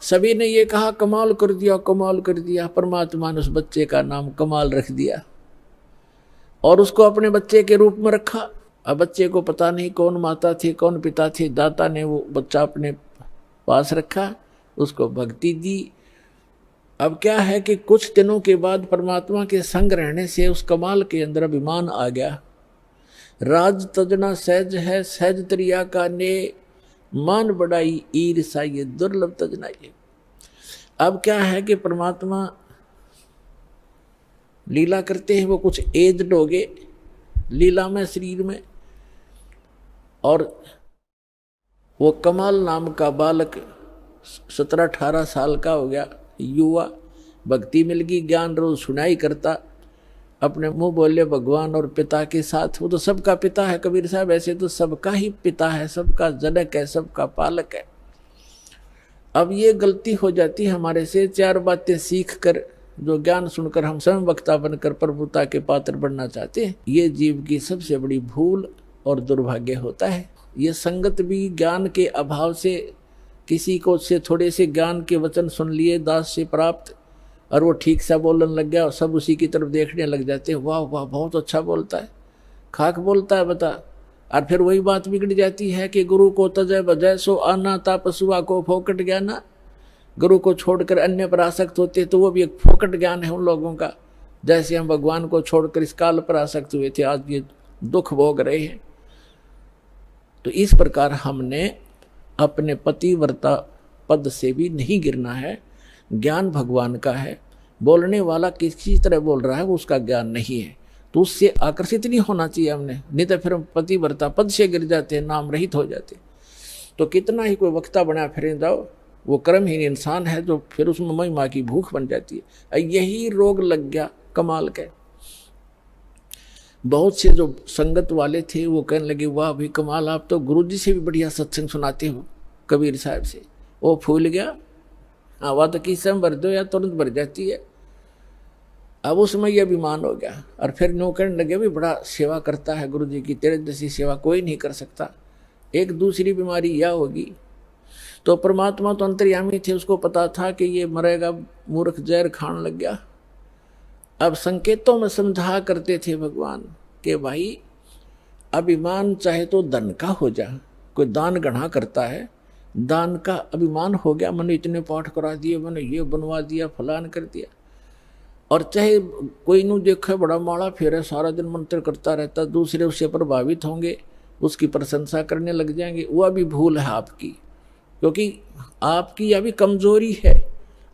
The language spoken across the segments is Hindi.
सभी ने ये कहा कमाल कर दिया, कमाल कर दिया। परमात्मा ने उस बच्चे का नाम कमाल रख दिया और उसको अपने बच्चे के रूप में रखा। अब बच्चे को पता नहीं कौन माता थी कौन पिता थे, दाता ने वो बच्चा अपने पास रखा, उसको भक्ति दी। अब क्या है कि कुछ दिनों के बाद परमात्मा के संग रहने से उस कमाल के अंदर अभिमान आ गया। राज तजना सहज है, सहज तरिया का ने, मान बढ़ाई ईर्षा ये दुर्लभ तजना ये। अब क्या है कि परमात्मा लीला करते हैं, वो कुछ एज्ड हो गए लीला में शरीर में, और वो कमाल नाम का बालक 17-18 साल का हो गया, युवा। भक्ति मिल गई, ज्ञान रोज सुनाई करता, अपने मुंह बोले भगवान और पिता के साथ। वो तो सबका पिता है कबीर साहब, ऐसे तो सबका ही पिता है, सबका जनक है, सबका पालक है। अब ये गलती हो जाती है हमारे से, 4 बातें सीख कर, जो ज्ञान सुनकर हम स्वयं वक्ता बनकर प्रभुता के पात्र बनना चाहते हैं, ये जीव की सबसे बड़ी भूल और दुर्भाग्य होता है। ये संगत भी ज्ञान के अभाव से, किसी को से थोड़े से ज्ञान के वचन सुन लिए दास से प्राप्त, और वो ठीक सा बोलने लग गया और सब उसी की तरफ देखने लग जाते हैं, वाह वाह बहुत अच्छा बोलता है, खाक बोलता है बता। और फिर वही बात बिगड़ जाती है कि गुरु को तजय बजय सो आना ता पशुआ को फोकट ज्ञान। गुरु को छोड़कर अन्य पर आसक्त होते तो वो भी एक फोकट ज्ञान है उन लोगों का। जैसे हम भगवान को छोड़कर इस काल पर आसक्त हुए थे, आज ये दुख भोग रहे हैं। तो इस प्रकार हमने अपने पतिव्रता पद से भी नहीं गिरना है। ज्ञान भगवान का है, बोलने वाला किसी तरह बोल रहा है वो उसका ज्ञान नहीं है, तो उससे आकर्षित नहीं होना चाहिए हमने, नहीं तो फिर हम पतिव्रता पद से गिर जाते हैं, नाम रहित हो जाते। तो कितना ही कोई वक्ता बना फिर जाओ, वो कर्महीन इंसान है जो फिर उसमें महिमा की भूख बन जाती है। यही रोग लग गया कमाल के। बहुत से जो संगत वाले थे वो कहने लगे वाह भाई कमाल, आप तो गुरुजी से भी बढ़िया सत्संग सुनाते हो कबीर साहब से। वो फूल गया, हवा तो किस समय भर दो या तुरंत भर जाती है। अब उसमें यह अभिमान हो गया और फिर नो कहने लगे भी बड़ा सेवा करता है गुरुजी की, तेरे जैसी सेवा कोई नहीं कर सकता। एक दूसरी बीमारी यह होगी, तो परमात्मा तो अंतर्यामी थे, उसको पता था कि ये मरेगा, मूर्ख जहर खाने लग गया। अब संकेतों में समझा करते थे भगवान कि भाई अभिमान चाहे तो धन का हो जा, कोई दान गढ़ा करता है, दान का अभिमान हो गया, मैंने इतने पाठ करा दिए, मैंने ये बनवा दिया, फलान कर दिया। और चाहे कोई नू देखे बड़ा माड़ा फेरे, सारा दिन मंत्र करता रहता, दूसरे उससे प्रभावित होंगे, उसकी प्रशंसा करने लग जाएंगे, वह भी भूल है आपकी, क्योंकि आपकी यह भी कमजोरी है।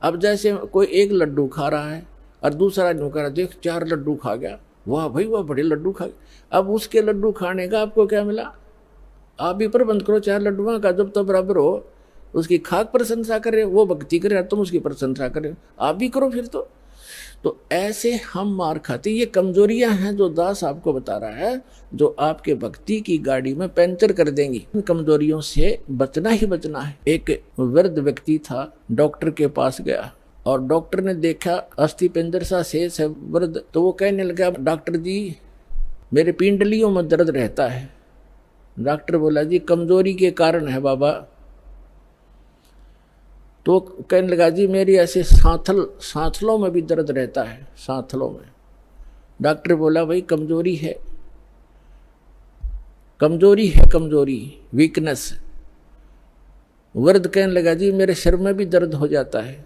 अब जैसे कोई एक लड्डू खा रहा है और दूसरा यूँ कह रहा, देख 4 लड्डू खा गया, वाह भाई वाह बड़े लड्डू खा गए। अब उसके लड्डू खाने का आपको क्या मिला? आप भी प्रबंध करो 4 लड्डुओं का, जब तक बराबर हो उसकी खाक प्रशंसा करे, वो भक्ति करे, तुम उसकी प्रशंसा करे, आप भी करो फिर। तो ऐसे हम मार खाते। ये कमजोरियां हैं जो दास आपको बता रहा है, जो आपके भक्ति की गाड़ी में पंचर कर देंगी। इन कमजोरियों से बचना ही बचना है। एक वृद्ध व्यक्ति था, डॉक्टर के पास गया और डॉक्टर ने देखा अस्थि पिंजर सा शेष है वृद्ध, तो वो कहने लगा डॉक्टर जी मेरे पिंडलियों में दर्द रहता है। डॉक्टर बोला जी कमजोरी के कारण है बाबा। तो कहने लगा जी मेरी ऐसे सांथलों में भी दर्द रहता है, सांथलों में। डॉक्टर बोला भाई कमजोरी है, कमजोरी है, कमजोरी, वीकनेस। वृद्ध कहने लगा जी मेरे सिर में भी दर्द हो जाता है।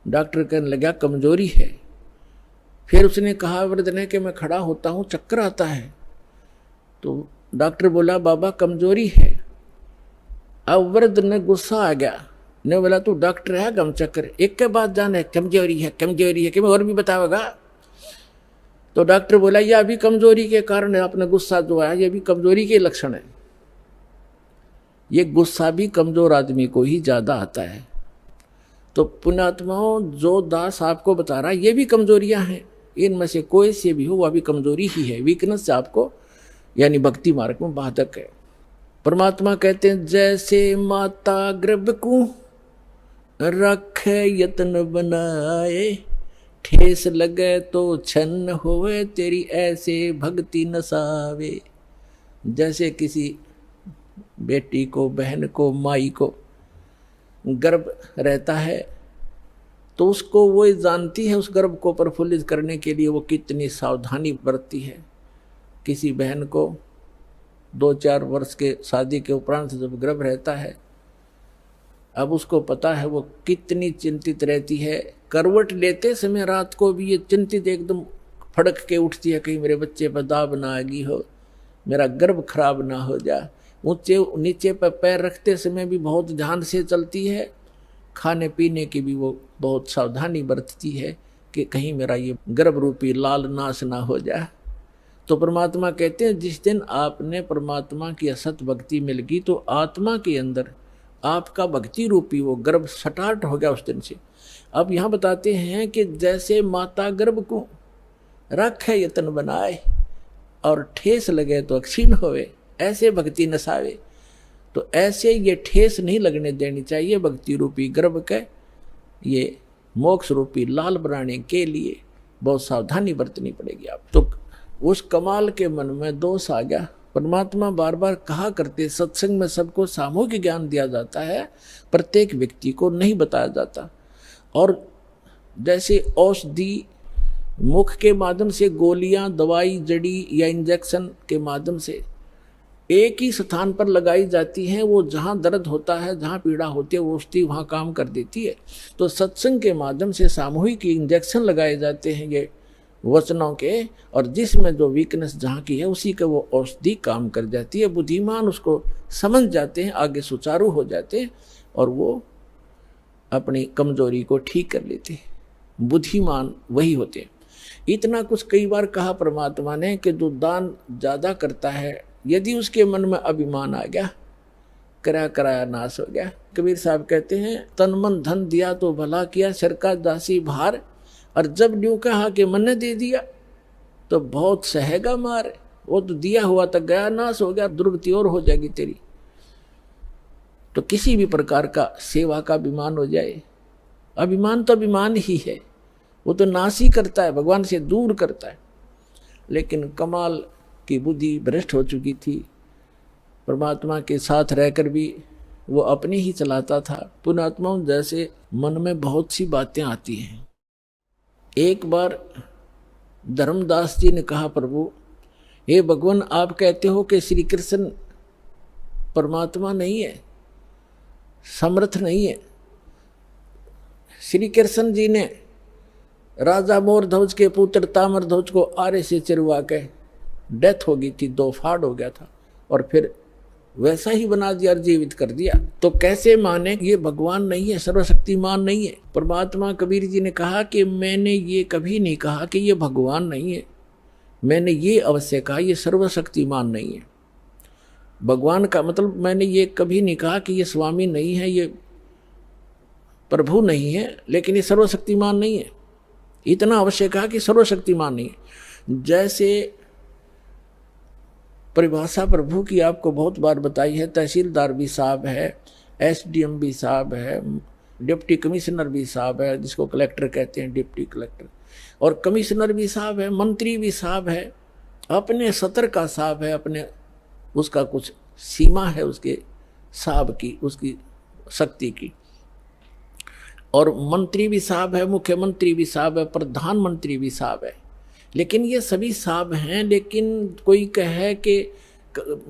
डॉक्टर कहने लगा कमजोरी है। फिर उसने कहा वृद्ध ने कि मैं खड़ा होता हूँ चक्कर आता है। तो डॉक्टर बोला बाबा कमजोरी है। अब वृद्ध ने गुस्सा आ गया, ने बोला तू डॉक्टर है गम चक्कर, एक के बाद जाने कमजोरी है, कमजोरी है, कि मैं और भी बताओगा। तो डॉक्टर बोला यह अभी कमजोरी के कारण है, आपने गुस्सा जो आया ये भी कमजोरी के लक्षण है। ये गुस्सा भी कमजोर आदमी को ही ज्यादा आता है। तो पुण्यात्माओं जो दास आपको बता रहा है ये भी कमजोरियां हैं, इनमें से कोई से भी हो वह भी कमजोरी ही है, वीकनेस से आपको यानी भक्ति मार्ग में बाधक है। परमात्मा कहते हैं जैसे माता गर्भ को रखे यत्न बनाए, ठेस लगे तो छन्न होवे तेरी ऐसे भक्ति नसावे। जैसे किसी बेटी को, बहन को, माई को गर्भ रहता है तो उसको वो जानती है, उस गर्भ को प्रफुल्लित करने के लिए वो कितनी सावधानी बरतती है। किसी बहन को 2-4 वर्ष के शादी के उपरांत जब गर्भ रहता है, अब उसको पता है वो कितनी चिंतित रहती है। करवट लेते समय रात को भी ये चिंतित एकदम फड़क के उठती है, कहीं मेरे बच्चे पर दाब ना आ गई हो, मेरा गर्भ खराब ना हो जा। ऊंचे नीचे पर पैर रखते समय भी बहुत ध्यान से चलती है। खाने पीने की भी वो बहुत सावधानी बरतती है कि कहीं मेरा ये गर्भ रूपी लाल नाश ना हो जाए। तो परमात्मा कहते हैं जिस दिन आपने परमात्मा की असत भक्ति मिल गई तो आत्मा के अंदर आपका भक्ति रूपी वो गर्भ स्टार्ट हो गया उस दिन से। अब यहाँ बताते हैं कि जैसे माता गर्भ को रखे यतन बनाए और ठेस लगे तो क्षीण होवे, ऐसे भक्ति नसावे। तो ऐसे ये ठेस नहीं लगने देनी चाहिए भक्ति रूपी गर्भ के। ये मोक्ष रूपी लाल बनाने के लिए बहुत सावधानी बरतनी पड़ेगी आप। तो उस कमाल के मन में दोष आ गया। परमात्मा बार बार कहा करते, सत्संग में सबको सामूहिक ज्ञान दिया जाता है, प्रत्येक व्यक्ति को नहीं बताया जाता। और जैसे औषधि मुख के माध्यम से गोलियां, दवाई, जड़ी या इंजेक्शन के माध्यम से एक ही स्थान पर लगाई जाती हैं, वो जहाँ दर्द होता है, जहाँ पीड़ा होती है, वो औषधि वहाँ काम कर देती है। तो सत्संग के माध्यम से सामूहिक इंजेक्शन लगाए जाते हैं ये वचनों के, और जिसमें जो वीकनेस जहाँ की है उसी के वो औषधि काम कर जाती है। बुद्धिमान उसको समझ जाते हैं, आगे सुचारू हो जाते हैं और वो अपनी कमजोरी को ठीक कर लेते हैं। बुद्धिमान वही होते हैं। इतना कुछ कई बार कहा परमात्मा ने कि जो दान ज़्यादा करता है, यदि उसके मन में अभिमान आ गया, कराया नाश हो गया। कबीर साहब कहते हैं, तन मन धन दिया तो भला किया, सिर का दासी भार, और जब न्यू कहा कि मन ने दे दिया तो बहुत सहेगा मार। वो तो दिया हुआ तक गया, नाश हो गया, दुर्गति और हो जाएगी तेरी। तो किसी भी प्रकार का सेवा का अभिमान हो जाए, अभिमान तो अभिमान ही है, वो तो नाश ही करता है, भगवान से दूर करता है। लेकिन कमाल की बुद्धि भ्रष्ट हो चुकी थी, परमात्मा के साथ रहकर भी वो अपनी ही चलाता था। पुण्यात्माओं, जैसे मन में बहुत सी बातें आती हैं। एक बार धर्मदास जी ने कहा, प्रभु हे भगवान, आप कहते हो कि श्री कृष्ण परमात्मा नहीं है, समर्थ नहीं है। श्री कृष्ण जी ने राजा मोरध्वज के पुत्र ताम्रध्वज को आरे से चिरवा के डेथ हो गई थी, 2 फाड़ हो गया था, और फिर वैसा ही बना दिया और जीवित कर दिया। तो कैसे माने ये भगवान नहीं है, सर्वशक्तिमान नहीं है। परमात्मा कबीर जी ने कहा कि मैंने ये कभी नहीं कहा कि ये भगवान नहीं है, मैंने ये अवश्य कहा ये सर्वशक्तिमान नहीं है। भगवान का मतलब मैंने ये कभी नहीं कहा कि ये स्वामी नहीं है, ये प्रभु नहीं है, लेकिन ये सर्वशक्तिमान नहीं है। इतना अवश्य कहा कि सर्वशक्तिमान नहीं है। जैसे परिभाषा प्रभु की आपको बहुत बार बताई है, तहसीलदार भी साहब है, एसडीएम भी साहब है, डिप्टी कमिश्नर भी साहब है, जिसको कलेक्टर कहते हैं, डिप्टी कलेक्टर, और कमिश्नर भी साहब है, मंत्री भी साहब है, अपने सतर का साहब है, अपने उसका कुछ सीमा है उसके साहब की, उसकी शक्ति की। और मंत्री भी साहब है, मुख्यमंत्री भी साहब है, प्रधानमंत्री भी साहब है। लेकिन ये सभी साहब हैं, लेकिन कोई कहे कि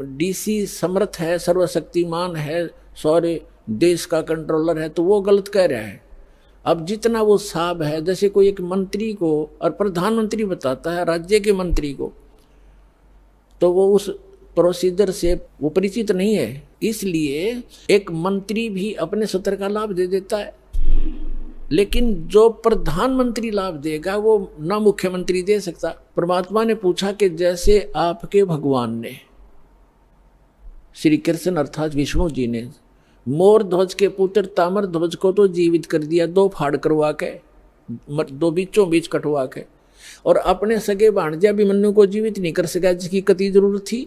डीसी समर्थ है, सर्वशक्तिमान है, सारे देश का कंट्रोलर है, तो वो गलत कह रहा है। अब जितना वो साहब है, जैसे कोई एक मंत्री को और प्रधानमंत्री बताता है राज्य के मंत्री को, तो वो उस प्रोसीजर से वो परिचित नहीं है, इसलिए एक मंत्री भी अपने सत्र का लाभ दे देता है, लेकिन जो प्रधानमंत्री लाभ देगा वो ना मुख्यमंत्री दे सकता। परमात्मा ने पूछा कि जैसे आपके भगवान ने, श्री कृष्ण अर्थात विष्णु जी ने, मोर ध्वज के पुत्र ताम्र ध्वज को तो जीवित कर दिया, 2 फाड़ करवा के, 2 बीचों बीच कटवा के, और अपने सगे भाणजा अभिमन्यु को जीवित नहीं कर सका, जिसकी कति जरूरत थी,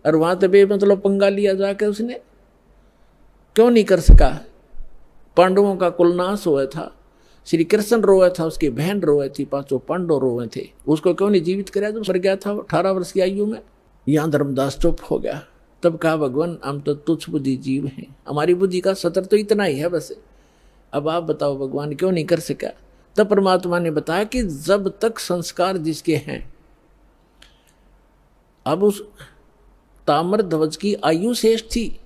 और वहां तबे मतलब पंगा लिया जाके उसने क्यों नहीं कर सका। पांडवों का कुलनाश हुआ था, श्री कृष्ण रोए था, उसकी बहन रोए थी, 5 पांडव रोए थे, उसको क्यों नहीं जीवित कराया जो मर गया था 18 वर्ष की आयु में। यहाँ धर्मदास चुप हो गया। तब कहा भगवान हम तो तुच्छ बुद्धि जीव हैं, हमारी बुद्धि का सतर तो इतना ही है बस, अब आप बताओ भगवान क्यों नहीं कर सका। तब परमात्मा ने बताया कि जब तक संस्कार जिसके हैं, अब उस ताम्र ध्वज की आयु शेष थी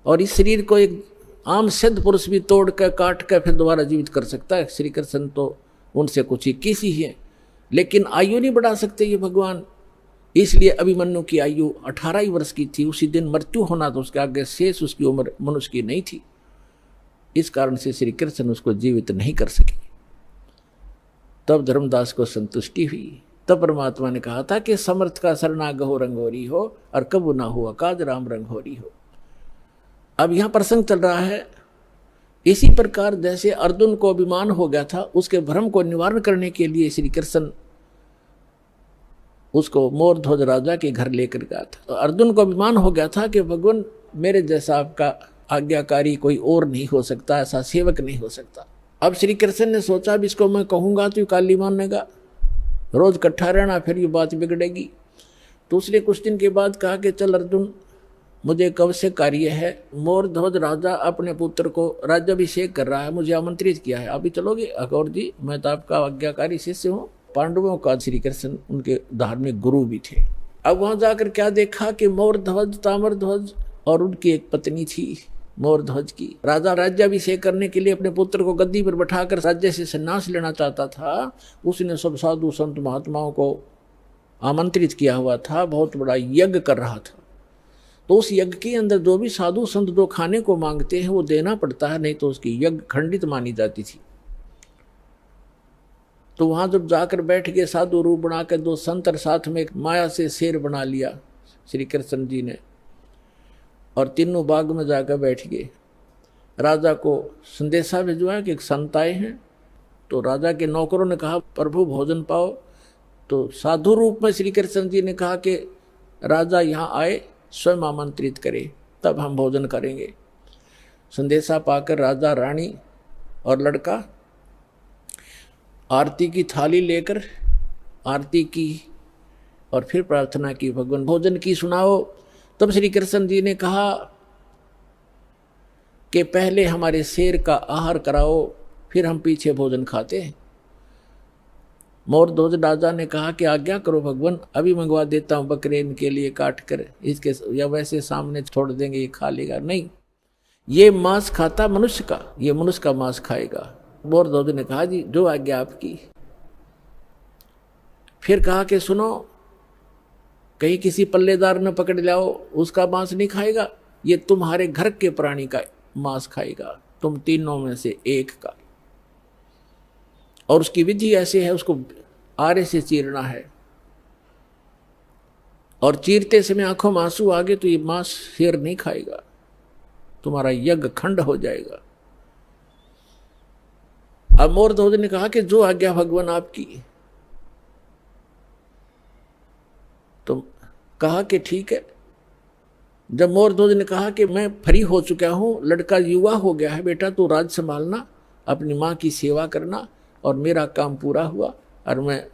और इस शरीर को एक आम सिद्ध पुरुष भी तोड़ कर काट कर फिर दोबारा जीवित कर सकता है। श्री कृष्ण तो उनसे कुछ 21 ही है, लेकिन आयु नहीं बढ़ा सकते ये भगवान। इसलिए अभिमन्यु की आयु 18 ही वर्ष की थी, उसी दिन मृत्यु होना तो उसके आगे शेष उसकी उम्र मनुष्य की नहीं थी। इस कारण से श्री कृष्ण उसको जीवित नहीं कर सके। तब धर्मदास को संतुष्टि हुई। तब परमात्मा ने कहा था कि समर्थ का शरणागहो रंगोरी हो और कबू ना हो काज राम रंगोरी हो। अब यहां प्रसंग चल रहा है, इसी प्रकार जैसे अर्जुन को अभिमान हो गया था, उसके भ्रम को निवारण करने के लिए श्री कृष्ण उसको मोर ध्वज राजा के घर लेकर गया था। तो अर्जुन को अभिमान हो गया था कि भगवान मेरे जैसा आपका आज्ञाकारी कोई और नहीं हो सकता, ऐसा सेवक नहीं हो सकता। अब श्री कृष्ण ने सोचा अब इसको मैं कहूंगा तो काली मानेगा, रोज इकट्ठा रहना फिर ये बात बिगड़ेगी। तो उसने कुछ दिन के बाद कहा कि चल अर्जुन, मुझे कब से कार्य है, मोर ध्वज राजा अपने पुत्र को राज्याभिषेक कर रहा है, मुझे आमंत्रित किया है, अभी चलोगे? अकौर जी मैं तो आपका आज्ञाकारी शिष्य हूँ। पांडवों का श्री कृष्ण उनके धार्मिक गुरु भी थे। अब वहां जाकर क्या देखा कि मोर ध्वज ताम्र ध्वज और उनकी एक पत्नी थी मोर ध्वज की। राजा राज्याभिषेक करने के लिए अपने पुत्र को गद्दी पर बैठाकर राज्य से संन्यास लेना चाहता था। उसने सब साधु संत महात्माओं को आमंत्रित किया हुआ था, बहुत बड़ा यज्ञ कर रहा था। तो उस यज्ञ के अंदर जो भी साधु संत जो खाने को मांगते हैं वो देना पड़ता है, नहीं तो उसकी यज्ञ खंडित मानी जाती थी। तो वहां जब जाकर बैठ गए साधु रूप बनाकर, दो संत और साथ में एक माया से शेर बना लिया श्री कृष्ण जी ने, और तीनों बाग में जाकर बैठ गए। राजा को संदेशा भिजवाया कि एक संत आए हैं। तो राजा के नौकरों ने कहा प्रभु भोजन पाओ। तो साधु रूप में श्री कृष्ण जी ने कहा कि राजा यहाँ आए, स्वयं आमंत्रित करे तब हम भोजन करेंगे। संदेशा पाकर राजा रानी और लड़का आरती की थाली लेकर आरती की और फिर प्रार्थना की भगवान भोजन की सुनाओ। तब श्री कृष्ण जी ने कहा कि पहले हमारे शेर का आहार कराओ, फिर हम पीछे भोजन खाते हैं। मोर ध्वज राजा ने कहा कि आज्ञा करो भगवान, अभी मंगवा देता हूँ बकरे इनके लिए काट कर, इसके या वैसे सामने छोड़ देंगे ये खा लेगा। नहीं, ये मांस खाता मनुष्य का, ये मनुष्य का मांस खाएगा। मोर ध्वज ने कहा जी जो आज्ञा आपकी। फिर कहा कि सुनो, कहीं किसी पल्लेदार ने पकड़ लाओ, उसका मांस नहीं खाएगा, ये तुम्हारे घर के प्राणी का मांस खाएगा, तुम तीनों में से एक का। और उसकी विधि ऐसे है, उसको आरे से चीरना है और चीरते समय आंखों में आंसू आ गए तो ये मांस शेर नहीं खाएगा, तुम्हारा यज्ञ खंड हो जाएगा। अब मोर ध्वज ने कहा कि जो आज्ञा भगवान आपकी। तो कहा कि ठीक है। जब मोर ध्वज ने कहा कि मैं फ्री हो चुका हूं, लड़का युवा हो गया है, बेटा तू राज संभालना, अपनी माँ की सेवा करना, और मेरा काम पूरा हुआ और मैं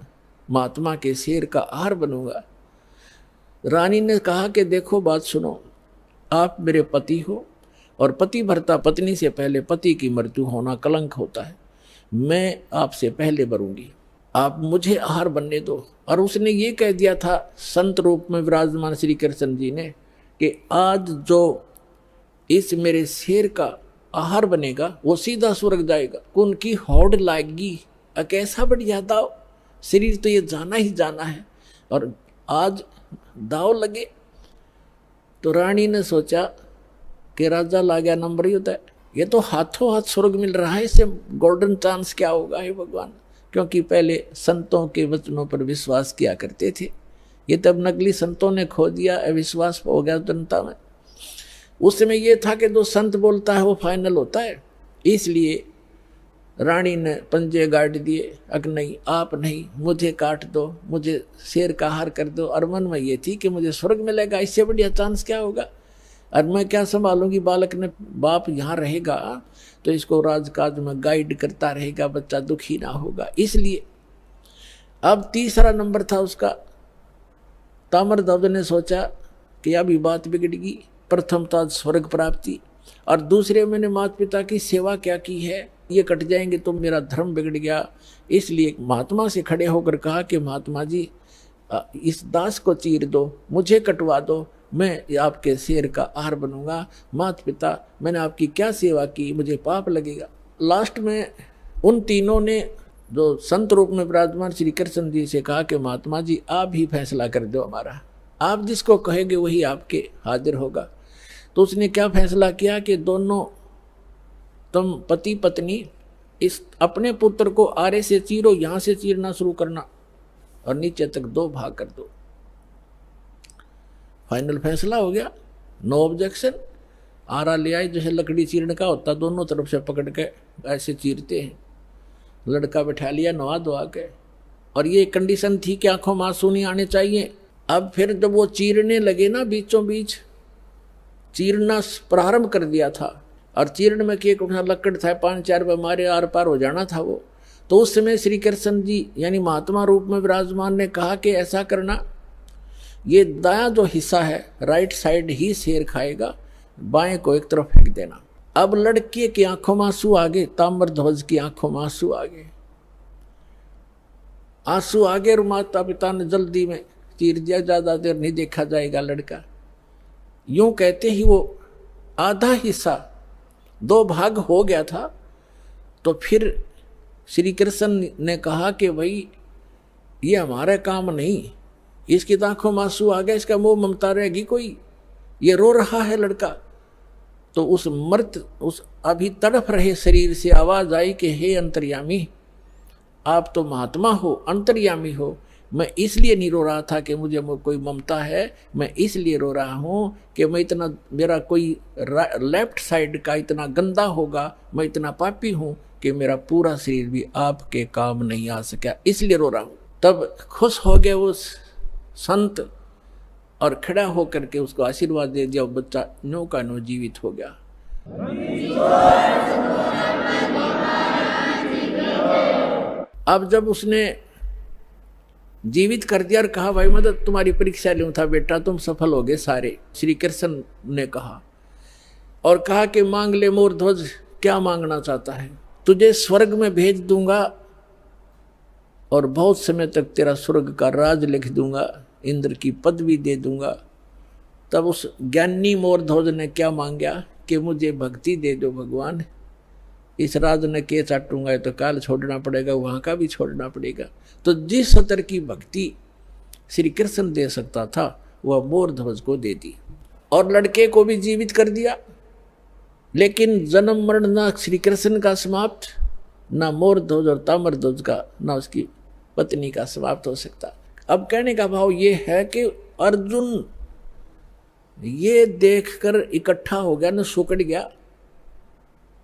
महात्मा के शेर का आहार बनूंगा। रानी ने कहा कि देखो बात सुनो, आप मेरे पति हो और पति भरता पत्नी से पहले पति की मृत्यु होना कलंक होता है, मैं आपसे पहले मरूंगी, आप मुझे आहार बनने दो। और उसने ये कह दिया था संत रूप में विराजमान श्री कृष्ण जी ने कि आज जो इस मेरे शेर का आहार बनेगा वो सीधा स्वर्ग जाएगा, उनकी हौड़ लाएगी। कैसा बढ़िया दाव, शरीर तो ये जाना ही जाना है और आज दाव लगे। तो रानी ने सोचा कि राजा ला गया नंबर होता है, ये तो हाथों हाथ स्वर्ग मिल रहा है, इससे गोल्डन चांस क्या होगा हे भगवान। क्योंकि पहले संतों के वचनों पर विश्वास किया करते थे, ये तब नकली संतों ने खो दिया, अविश्वास हो गया जनता में। उस समय ये था कि जो संत बोलता है वो फाइनल होता है। इसलिए रानी ने पंजे गाड़ दिए, अग नहीं आप नहीं, मुझे काट दो, मुझे शेर का आहार कर दो। और मन में ये थी कि मुझे स्वर्ग मिलेगा, इससे बढ़िया चांस क्या होगा, और मैं क्या संभालूंगी। बालक ने बाप यहाँ रहेगा तो इसको राजकाज में गाइड करता रहेगा, बच्चा दुखी ना होगा। इसलिए अब तीसरा नंबर था उसका। ताम्रध्वज ने सोचा कि अभी बात बिगड़गी, प्रथमता स्वर्ग प्राप्ति और दूसरे मैंने माता पिता की सेवा क्या की है, ये कट जाएंगे तो मेरा धर्म बिगड़ गया। इसलिए महात्मा से खड़े होकर कहा कि महात्मा जी इस दास को चीर दो, मुझे कटवा दो, मैं आपके शेर का आहार बनूंगा। माता पिता मैंने आपकी क्या सेवा की, मुझे पाप लगेगा। लास्ट में उन तीनों ने जो संत रूप में विराजमान श्री कृष्ण जी से कहा कि महात्मा जी आप ही फैसला कर दो हमारा, आप जिसको कहेंगे वही आपके हाजिर होगा। तो उसने क्या फैसला किया कि दोनों तुम पति पत्नी इस अपने पुत्र को आरे से चीरो, यहां से चीरना शुरू करना और नीचे तक 2 भाग कर दो। फाइनल फैसला हो गया, नो ऑब्जेक्शन। आरा ले आई, जैसे लकड़ी चीरने का होता, दोनों तरफ से पकड़ के ऐसे चीरते हैं। लड़का बैठा लिया नवा धोआ के, और ये कंडीशन थी कि आंखों में आंसू नहीं आने चाहिए। अब फिर जब वो चीरने लगे ना, बीचों बीच चीरना प्रारंभ कर दिया था, और चीरने में एक लकड़ था 5-4 मारे आर पार हो जाना था वो। तो उस समय श्री कृष्ण जी यानी महात्मा रूप में विराजमान ने कहा कि ऐसा करना, ये दायां जो हिस्सा है राइट साइड ही शेर खाएगा, बाएं को एक तरफ फेंक देना। अब लड़के की आंखों में आंसू आ गए, ताम्रध्वज की आंखों में आंसू आ गए, आंसू आ गए। और माता पिता ने जल्दी में चीर दिया, ज्यादा देर नहीं देखा जाएगा लड़का। यूं कहते ही वो आधा हिस्सा 2 भाग हो गया था। तो फिर श्री कृष्ण ने कहा कि भाई ये हमारा काम नहीं, इसकी आंखों में आंसू आ गया, इसका मोह ममता रहेगी कोई, ये रो रहा है लड़का। तो उस अभी तड़फ रहे शरीर से आवाज आई कि हे अंतर्यामी, आप तो महात्मा हो, अंतर्यामी हो, मैं इसलिए नहीं रो रहा था कि मुझे कोई ममता है, मैं इसलिए रो रहा हूं कि मैं इतना, मेरा कोई लेफ्ट साइड का इतना गंदा होगा, मैं इतना पापी हूं कि मेरा पूरा शरीर भी आपके काम नहीं आ सका, इसलिए रो रहा हूं। तब खुश हो गए उस संत और खड़ा होकर के उसको आशीर्वाद दे दिया। बच्चा नो का नो जीवित हो गया। अब जब उसने जीवित कर दिया और कहा भाई मदद तुम्हारी परीक्षा लूं था बेटा, तुम सफल हो गए सारे, श्री कृष्ण ने कहा, और कहा कि मांग ले मोर ध्वज, क्या मांगना चाहता है, तुझे स्वर्ग में भेज दूंगा और बहुत समय तक तेरा स्वर्ग का राज लिख दूंगा, इंद्र की पदवी दे दूंगा। तब उस ज्ञानी मोर ध्वज ने क्या मांगा कि मुझे भक्ति दे दो भगवान, इस राज ने के चाटूंगा तो काल छोड़ना पड़ेगा, वहां का भी छोड़ना पड़ेगा। तो जिस स्तर की भक्ति श्री कृष्ण दे सकता था वह मोर ध्वज को दे दी, और लड़के को भी जीवित कर दिया। लेकिन जन्म मरण ना श्री कृष्ण का समाप्त, ना मोर ध्वज और ताम्र ध्वज का, ना उसकी पत्नी का समाप्त हो सकता। अब कहने का भाव ये है कि अर्जुन ये देखकर इकट्ठा हो गया, न सुकड़ गया।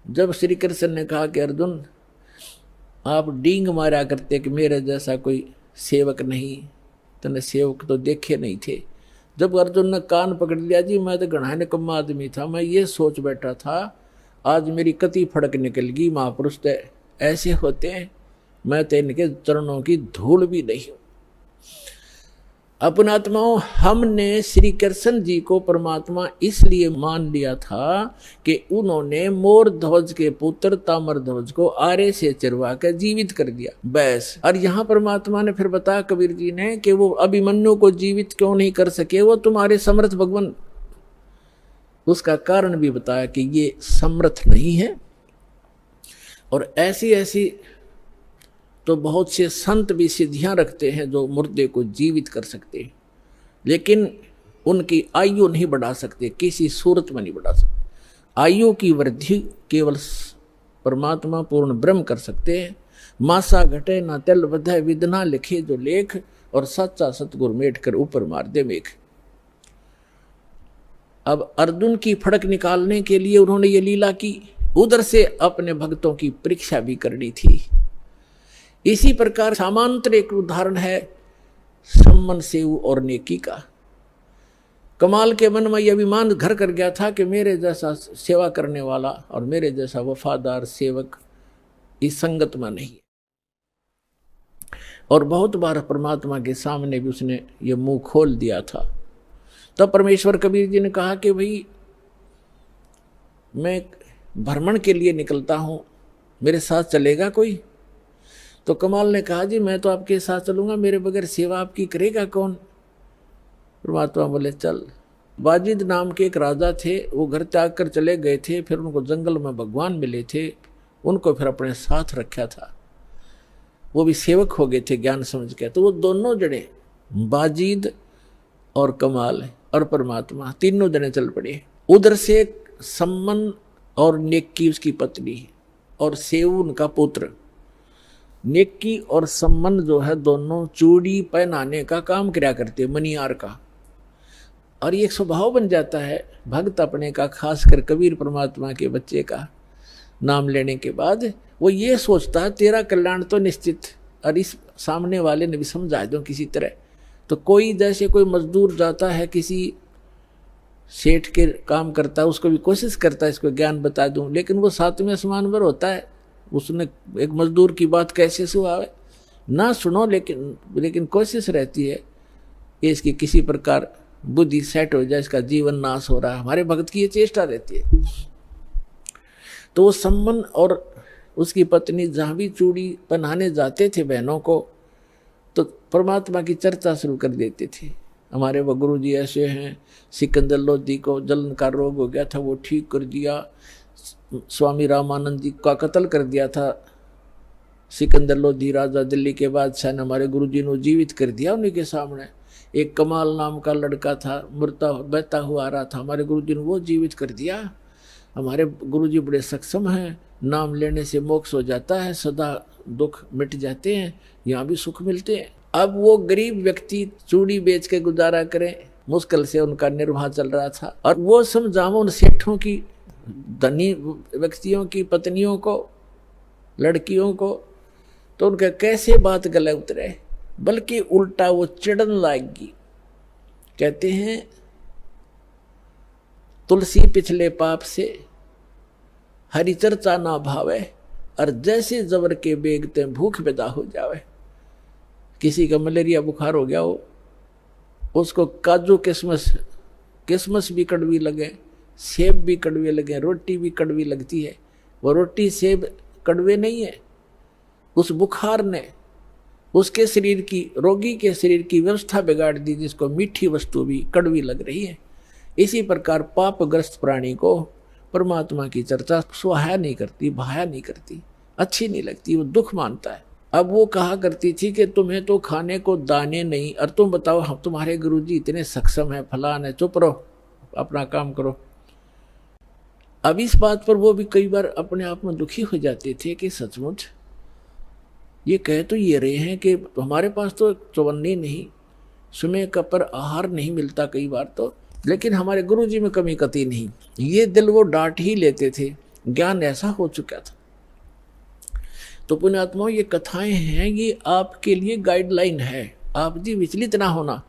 जब श्री कृष्ण ने कहा कि अर्जुन आप डींग मारा करते कि मेरे जैसा कोई सेवक नहीं, तने सेवक तो देखे नहीं थे। जब अर्जुन ने कान पकड़ लिया, जी मैं तो घना निकम्मा आदमी था, मैं ये सोच बैठा था आज मेरी कति फड़क निकल गई, महापुरुष तो ऐसे होते हैं, मैं तो इनके चरणों की धूल भी नहीं हूं। अपनात्माओं, हमने श्री कृष्ण जी को परमात्मा इसलिए मान लिया था कि उन्होंने मोर ध्वज के पुत्र ताम्र ध्वज को आरे से चिरवा कर जीवित कर दिया, बस। और यहाँ परमात्मा ने फिर बताया कबीर जी ने कि वो अभिमन्यु को जीवित क्यों नहीं कर सके, वो तुम्हारे समर्थ भगवान। उसका कारण भी बताया कि ये समर्थ नहीं है। और ऐसी ऐसी तो बहुत से संत भी सिद्धियां रखते हैं जो मुर्दे को जीवित कर सकते हैं, लेकिन उनकी आयु नहीं बढ़ा सकते, किसी सूरत में नहीं बढ़ा सकते। आयु की वृद्धि केवल परमात्मा पूर्ण ब्रह्म कर सकते हैं। मासा घटे ना तेल बधे, विदना लिखे जो लेख, और सच्चा सतगुरु मेट कर ऊपर मार दे मेघ। अब अर्जुन की फड़क निकालने के लिए उन्होंने ये लीला की, उधर से अपने भक्तों की परीक्षा भी करनी थी। इसी प्रकार सामांतर एक उदाहरण है सम्मन सेव और नेकी का। कमाल के मन में यह अभिमान घर कर गया था कि मेरे जैसा सेवा करने वाला और मेरे जैसा वफादार सेवक इस संगत में नहीं। और बहुत बार परमात्मा के सामने भी उसने ये मुंह खोल दिया था तब परमेश्वर कबीर जी ने कहा कि भाई मैं भ्रमण के लिए निकलता हूँ, मेरे साथ चलेगा कोई? तो कमाल ने कहा जी मैं तो आपके साथ चलूँगा, मेरे बगैर सेवा आपकी करेगा कौन? परमात्मा बोले चल। बाजिद नाम के एक राजा थे, वो घर त्याग कर चले गए थे, फिर उनको जंगल में भगवान मिले थे, उनको फिर अपने साथ रखा था, वो भी सेवक हो गए थे ज्ञान समझ के। तो वो दोनों जने बाजिद और कमाल और परमात्मा तीनों जने चल पड़े। उधर से सम्मन और नेक्की उसकी पत्नी और सेव उनका पुत्र। नेक्की और सम्मन जो है दोनों चूड़ी पहनाने का काम किया करते, मनियार का। और ये एक स्वभाव बन जाता है भक्त अपने का, खासकर कबीर परमात्मा के बच्चे का नाम लेने के बाद वो ये सोचता है तेरा कल्याण तो निश्चित, और इस सामने वाले ने भी समझा दो किसी तरह। तो कोई जैसे कोई मजदूर जाता है किसी सेठ के काम करता है, उसको भी कोशिश करता है इसको ज्ञान बता दूं, लेकिन वो सातवें आसमान पर होता है, उसने एक मजदूर की बात कैसे सुनावे ना सुनो, लेकिन कोशिश रहती है कि इसकी किसी प्रकार बुद्धि सेट हो जाए, इसका जीवन नाश हो रहा है। हमारे भक्त की ये चेष्टा रहती है। तो वो सम्मन और उसकी पत्नी जहाँ भी चूड़ी पहनाने जाते थे बहनों को, तो परमात्मा की चर्चा शुरू कर देते थे। हमारे वो गुरु जी ऐसे हैं, सिकंदर लोधी को जलन का रोग हो गया था, वो ठीक कर दिया। स्वामी रामानंद जी का कत्ल कर दिया था सिकंदर लोधी राजा, दिल्ली के बादशाह ने, हमारे गुरु जी ने जीवित कर दिया उन्हीं के सामने। एक कमाल नाम का लड़का था, बहता हुआ आ रहा था, हमारे गुरु जी ने वो जीवित कर दिया। हमारे गुरु जी बड़े सक्षम हैं, नाम लेने से मोक्ष हो जाता है, सदा दुख मिट जाते हैं, यहाँ भी सुख मिलते हैं। अब वो गरीब व्यक्ति चूड़ी बेच के गुजारा करें, मुश्किल से उनका निर्वाह चल रहा था। और वो समझाओ उन सेठों की, धनी व्यक्तियों की पत्नियों को, लड़कियों को, तो उनका कैसे बात गले उतरे, बल्कि उल्टा वो चिढ़न लाएगी। कहते हैं तुलसी पिछले पाप से हरि चर्चा ना भावे, और जैसे जबर के बेगते भूख पैदा हो जावे। किसी का मलेरिया बुखार हो गया हो, उसको काजू किशमिश भी कड़वी लगे, सेब भी कड़वे लगे, रोटी भी कड़वी लगती है। वो रोटी सेब कड़वे नहीं है, उस बुखार ने उसके शरीर की, रोगी के शरीर की व्यवस्था बिगाड़ दी, जिसको मीठी वस्तु भी कड़वी लग रही है। इसी प्रकार पापग्रस्त प्राणी को परमात्मा की चर्चा सुहाया नहीं करती, भाया नहीं करती, अच्छी नहीं लगती, वो दुख मानता है। अब वो कहा करती थी कि तुम्हें तो खाने को दाने नहीं, और तुम बताओ हम तुम्हारे गुरुजी इतने सक्षम है, फलान है, चुप रहो, अपना काम करो। अब इस बात पर वो भी कई बार अपने आप में दुखी हो जाते थे कि सचमुच ये कह तो ये रहे हैं कि हमारे पास तो चौवन्नी नहीं, समय का पर आहार नहीं मिलता कई बार तो, लेकिन हमारे गुरुजी में कमी कती नहीं। ये दिल वो डांट ही लेते थे, ज्ञान ऐसा हो चुका था। तो पुण्यात्माओं, ये कथाएं हैं, ये आपके लिए गाइडलाइन है। आप जी विचलित ना होना,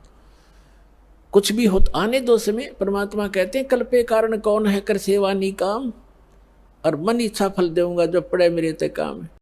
कुछ भी हो आने दो समय। परमात्मा कहते हैं कल्पे कारण कौन है, कर सेवा नी काम, और मन इच्छा फल देऊंगा जो पड़े मेरे ते काम।